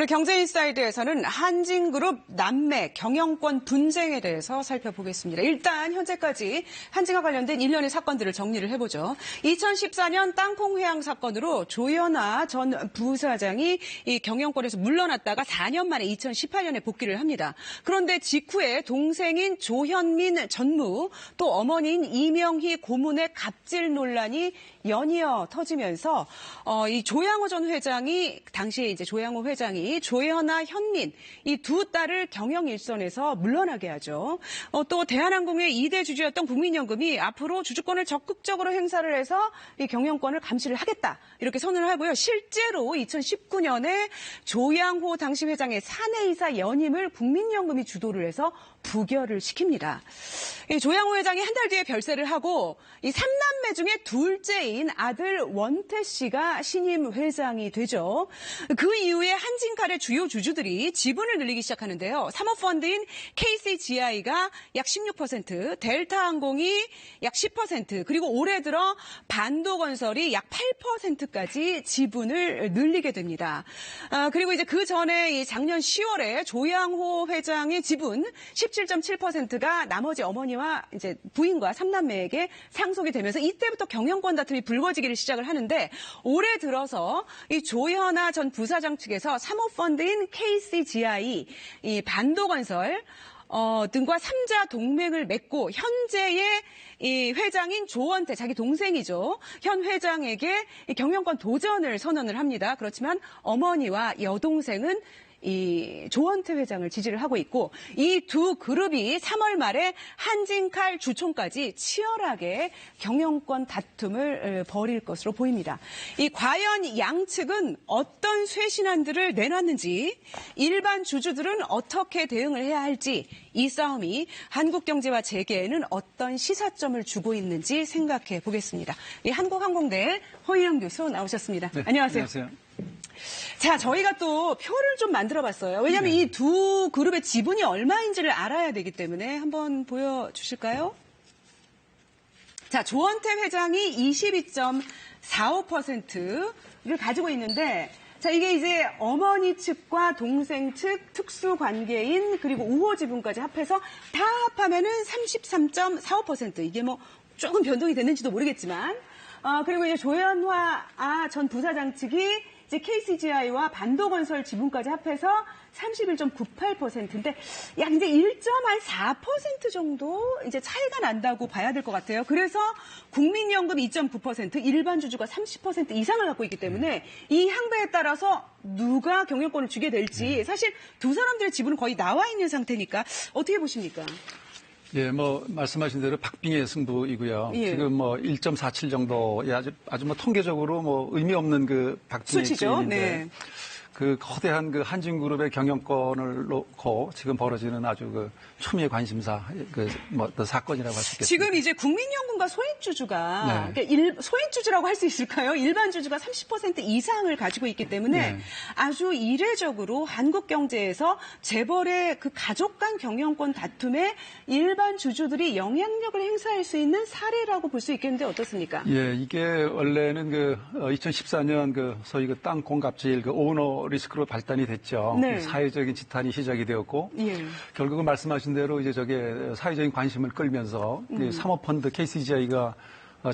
오늘 경제인사이드에서는 한진그룹 남매 경영권 분쟁에 대해서 살펴보겠습니다. 일단 현재까지 한진과 관련된 일련의 사건들을 정리를 해보죠. 2014년 땅콩 회항 사건으로 조현아 전 부사장이 이 경영권에서 물러났다가 4년 만에 2018년에 복귀를 합니다. 그런데 직후에 동생인 조현민 전무 또 어머니인 이명희 고문의 갑질 논란이 연이어 터지면서 이 조양호 전 회장이 당시에 이제 조양호 회장이 조현아, 현민 이 두 딸을 경영 일선에서 물러나게 하죠. 또 대한항공의 2대 주주였던 국민연금이 앞으로 주주권을 적극적으로 행사를 해서 이 경영권을 감시를 하겠다 이렇게 선언을 하고요. 실제로 2019년에 조양호 당시 회장의 사내이사 연임을 국민연금이 주도를 해서 부결을 시킵니다. 이 조양호 회장이 한 달 뒤에 별세를 하고 이 3남매 중에 둘째인 아들 원태 씨가 신임 회장이 되죠. 그 이후에 한진칼의 주요 주주들이 지분을 늘리기 시작하는데요. 사모펀드인 KCGI가 약 16%, 델타항공이 약 10%, 그리고 올해 들어 반도건설이 약 8%까지 지분을 늘리게 됩니다. 그리고 이제 그 전에 작년 10월에 조양호 회장의 지분 17.7%가 나머지 어머니와 이제 부인과 3남매에게 상속이 되면서 이때부터 경영권 다툼이 불거지기를 시작을 하는데 올해 들어서 이 조현아 전 부사장 측에서 사모펀드인 KCGI, 이 반도건설 등과 3자 동맹을 맺고 현재의 이 회장인 조원태, 자기 동생이죠. 현 회장에게 경영권 도전을 선언을 합니다. 그렇지만 어머니와 여동생은 이 조원태 회장을 지지를 하고 있고 이 두 그룹이 3월 말에 한진칼 주총까지 치열하게 경영권 다툼을 벌일 것으로 보입니다. 이 과연 양측은 어떤 쇄신안들을 내놨는지 일반 주주들은 어떻게 대응을 해야 할지 이 싸움이 한국 경제와 재계에는 어떤 시사점을 주고 있는지 생각해 보겠습니다. 이 한국항공대 허일영 교수 나오셨습니다. 네, 안녕하세요. 안녕하세요. 자, 저희가 또 표를 좀 만들어봤어요. 왜냐하면 이 두 그룹의 지분이 얼마인지를 알아야 되기 때문에 한번 보여주실까요? 자, 조원태 회장이 22.45%를 가지고 있는데 자, 이게 이제 어머니 측과 동생 측 특수관계인 그리고 우호 지분까지 합해서 다 합하면은 33.45%. 이게 뭐 조금 변동이 됐는지도 모르겠지만 그리고 이제 조현화 전 부사장 측이 이제 KCGI와 반도건설 지분까지 합해서 31.98%인데 약 이제 1.4% 정도 이제 차이가 난다고 봐야 될 것 같아요. 그래서 국민연금 2.9%, 일반 주주가 30% 이상을 갖고 있기 때문에 이 향배에 따라서 누가 경영권을 주게 될지 사실 두 사람들의 지분은 거의 나와 있는 상태니까 어떻게 보십니까? 예, 말씀하신 대로 박빙의 승부이고요. 예. 지금 1.47 정도의 아주 통계적으로 의미 없는 그 박빙의 수치죠. 게임인데. 네. 그 거대한 그 한진그룹의 경영권을 놓고 지금 벌어지는 아주 그 초미의 관심사, 어떤 사건이라고 할 수 있겠습니다. 지금 이제 국민연금과 소액주주가, 그러니까 소액주주라고 할 수 있을까요? 일반 주주가 30% 이상을 가지고 있기 때문에 아주 이례적으로 한국 경제에서 재벌의 그 가족 간 경영권 다툼에 일반 주주들이 영향력을 행사할 수 있는 사례라고 볼 수 있겠는데 어떻습니까? 예, 이게 원래는 2014년 소위 땅콩 갑질 오너 리스크로 발단이 됐죠. 네. 사회적인 지탄이 시작이 되었고 결국은 말씀하신 대로 이제 사회적인 관심을 끌면서 사모펀드 KCGI가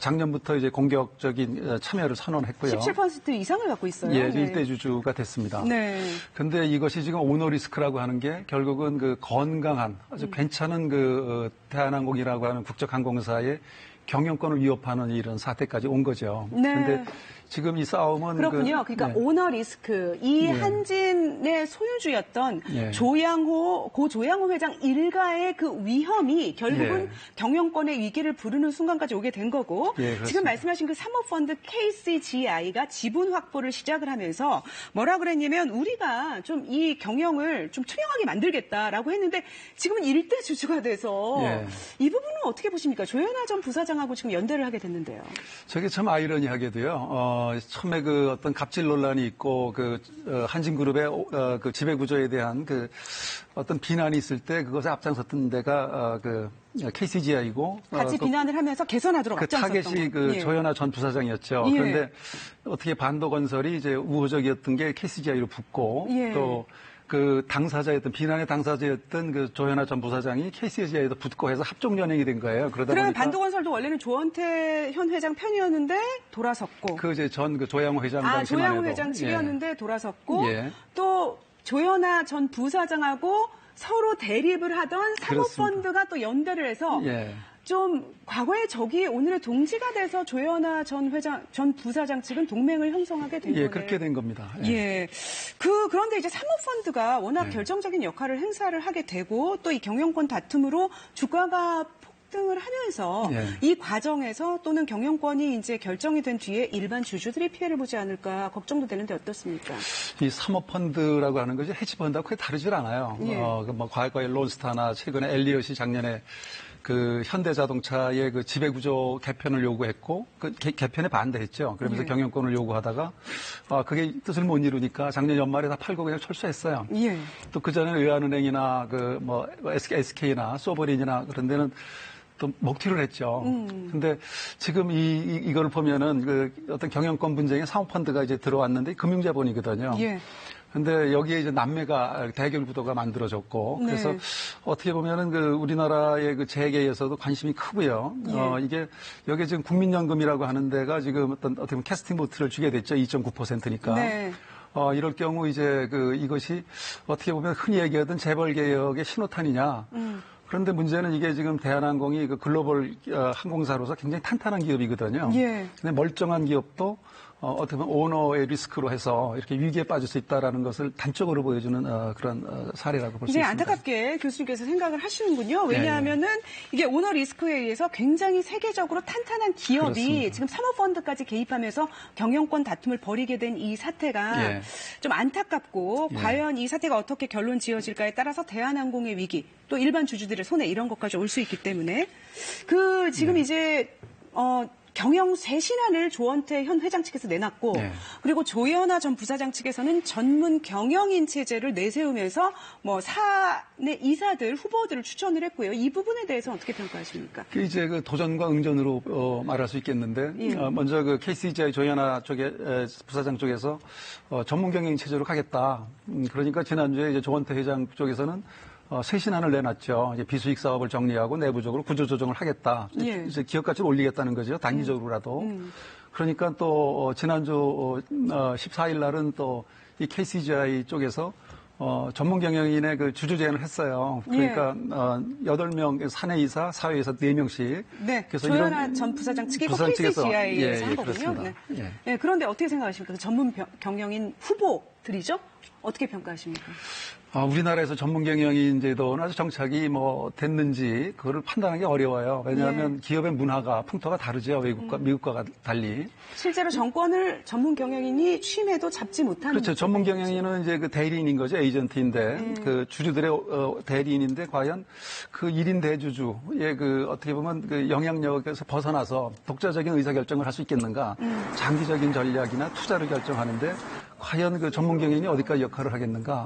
작년부터 이제 공격적인 참여를 선언했고요. 17% 이상을 갖고 있어요. 예, 일대 주주가 됐습니다. 네. 근데 이것이 지금 오너 리스크라고 하는 게 결국은 건강한 아주 괜찮은 대한항공이라고 하는 국적항공사의 경영권을 위협하는 이런 사태까지 온 거죠. 네. 근데 지금 이 싸움은 그렇군요. 그러니까 오너 리스크, 이 한진의 소유주였던 고 조양호 회장 일가의 그 위험이 결국은 경영권의 위기를 부르는 순간까지 오게 된 거고 지금 말씀하신 그 사모펀드 KCGI가 지분 확보를 시작을 하면서 뭐라 그랬냐면 우리가 좀 이 경영을 좀 투명하게 만들겠다라고 했는데 지금은 일대 주주가 돼서 이 부분은 어떻게 보십니까? 조현아 전 부사장하고 지금 연대를 하게 됐는데요. 저게 참 아이러니하게도요. 처음에 그 어떤 갑질 논란이 있고 한진그룹의 그 지배 구조에 대한 그 어떤 비난이 있을 때 그것에 앞장섰던 데가 KCGI고 같이 비난을 하면서 개선하도록 앞장섰던 타겟이 조현아 전 부사장이었죠. 예. 그런데 어떻게 반도건설이 이제 우호적이었던 게 KCGI로 붙고 예. 또 그 당사자였던 비난의 당사자였던 그 조현아 전 부사장이 KCGI에도 붙고 해서 합종 연행이 된 거예요. 그러다 그러면 보니까 반도건설도 원래는 조원태 현 회장 편이었는데 돌아섰고 이제 전 조양호 회장 당시만 조양호 해도. 회장 측이었는데 돌아섰고 예. 또 조현아 전 부사장하고 서로 대립을 하던 사모펀드가 또 연대를 해서 예. 좀 과거의 적이 오늘의 동지가 돼서 조현아 전 부사장 측은 동맹을 형성하게 된 거네요. 예, 그렇게 된 겁니다. 예. 그런데 이제 사모펀드가 워낙 결정적인 역할을 행사를 하게 되고 또 이 경영권 다툼으로 주가가 등을 하면서 이 과정에서 또는 경영권이 이제 결정이 된 뒤에 일반 주주들이 피해를 보지 않을까 걱정도 되는데 어떻습니까? 이 사모펀드라고 하는 것이 헤지펀드하고 크게 다르질 않아요. 예. 과거에 론스타나 최근에 엘리엇이 작년에 그 현대자동차의 그 지배구조 개편을 요구했고 그 개편에 반대했죠. 그러면서 경영권을 요구하다가 그게 뜻을 못 이루니까 작년 연말에 다 팔고 그냥 철수했어요. 예. 또 그 전에 외환은행이나 SK나 소버린이나 그런 데는 또 먹튀를 했죠. 근데 지금 이걸 보면은 그 어떤 경영권 분쟁에 사모펀드가 이제 들어왔는데 금융자본이거든요. 예. 근데 여기에 이제 남매가 대결 구도가 만들어졌고 그래서 어떻게 보면은 그 우리나라의 그 재계에서도 관심이 크고요. 이게 여기에 지금 국민연금이라고 하는 데가 지금 어떻게 보면 캐스팅 보트를 주게 됐죠. 2.9%니까. 네. 이럴 경우 이제 이것이 어떻게 보면 흔히 얘기하던 재벌 개혁의 신호탄이냐. 그런데 문제는 이게 지금 대한항공이 그 글로벌 항공사로서 굉장히 탄탄한 기업이거든요. 예. 근데 멀쩡한 기업도 어떻게 보면 오너의 리스크로 해서 이렇게 위기에 빠질 수 있다라는 것을 단적으로 보여주는 그런 사례라고 볼 수 있습니다. 안타깝게 교수님께서 생각을 하시는군요. 왜냐하면은 이게 오너 리스크에 의해서 굉장히 세계적으로 탄탄한 기업이 그렇습니다. 지금 사모펀드까지 개입하면서 경영권 다툼을 벌이게 된 이 사태가 좀 안타깝고 과연 이 사태가 어떻게 결론 지어질까에 따라서 대한항공의 위기 또 일반 주주들의 손해 이런 것까지 올 수 있기 때문에 지금 이제 경영 쇄신안을 조원태 현 회장 측에서 내놨고 그리고 조현아 전 부사장 측에서는 전문 경영인 체제를 내세우면서 사내 이사들 후보들을 추천을 했고요. 이 부분에 대해서 어떻게 평가하십니까? 이제 그 도전과 응전으로 말할 수 있겠는데 먼저 그 KCGI 조현아 쪽에 부사장 쪽에서 전문 경영인 체제로 가겠다. 그러니까 지난주에 이제 조원태 회장 쪽에서는 쇄신안을 내놨죠. 이제 비수익 사업을 정리하고 내부적으로 구조조정을 하겠다. 이제 기업 가치를 올리겠다는 거죠. 단기적으로라도. 그러니까 또 지난주 14일 날은 또 이 KCGI 쪽에서 전문 경영인의 그 주주 제안을 했어요. 그러니까 8명 사내이사, 사회이사 4명씩. 네. 그래서 조현아 전 부사장 측이고 KCGI에서 한 거군요. 네. 그런데 어떻게 생각하십니까? 전문 경영인 후보들이죠? 어떻게 평가하십니까? 우리나라에서 전문 경영인 제도는 아주 정착이 됐는지 그거를 판단하기 어려워요. 왜냐하면 기업의 문화가 풍토가 다르죠. 외국과 미국과 달리. 실제로 정권을 전문 경영인이 취임해도 잡지 못하는. 그렇죠. 전문 경영인은 이제 그 대리인인 거죠. 에이전트인데 그 주주들의 대리인인데 과연 그 1인 대주주의 그 어떻게 보면 그 영향력에서 벗어나서 독자적인 의사결정을 할 수 있겠는가. 장기적인 전략이나 투자를 결정하는데 과연 그 전문 경영인이 어디까지 역할을 하겠는가.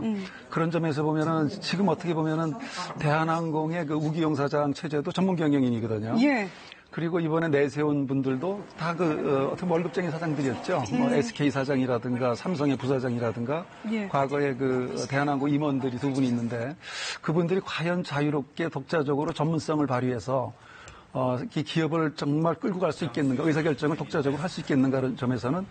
그런 점에서 보면은 지금 어떻게 보면은 대한항공의 그 우기용사장 체제도 전문 경영인이거든요. 예. 그리고 이번에 내세운 분들도 다 어떻게 월급쟁이 사장들이었죠. SK 사장이라든가 삼성의 부사장이라든가 과거에 그 대한항공 임원들이 2분이 있는데 그분들이 과연 자유롭게 독자적으로 전문성을 발휘해서 이 기업을 정말 끌고 갈 수 있겠는가, 의사결정을 독자적으로 할 수 있겠는가라는 점에서는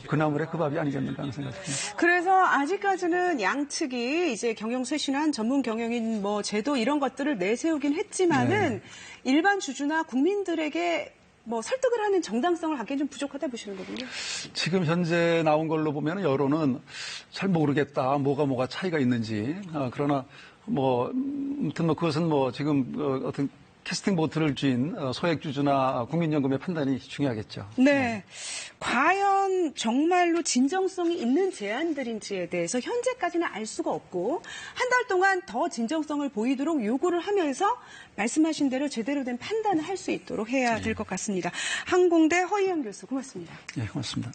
그나물의 그 밥이 아니겠는가 하는 생각이 듭니다. 그래서 아직까지는 양측이 이제 경영 쇄신안, 전문 경영인 제도 이런 것들을 내세우긴 했지만은 일반 주주나 국민들에게 설득을 하는 정당성을 갖기엔 좀 부족하다 보시는 거군요. 지금 현재 나온 걸로 보면 여론은 잘 모르겠다. 뭐가 차이가 있는지. 그러나 아무튼 그것은 지금 어떤 캐스팅 보트를 쥔 소액주주나 국민연금의 판단이 중요하겠죠. 네. 과연 정말로 진정성이 있는 제안들인지에 대해서 현재까지는 알 수가 없고 한 달 동안 더 진정성을 보이도록 요구를 하면서 말씀하신 대로 제대로 된 판단을 할 수 있도록 해야 될 것 같습니다. 항공대 허희영 교수 고맙습니다. 네, 고맙습니다.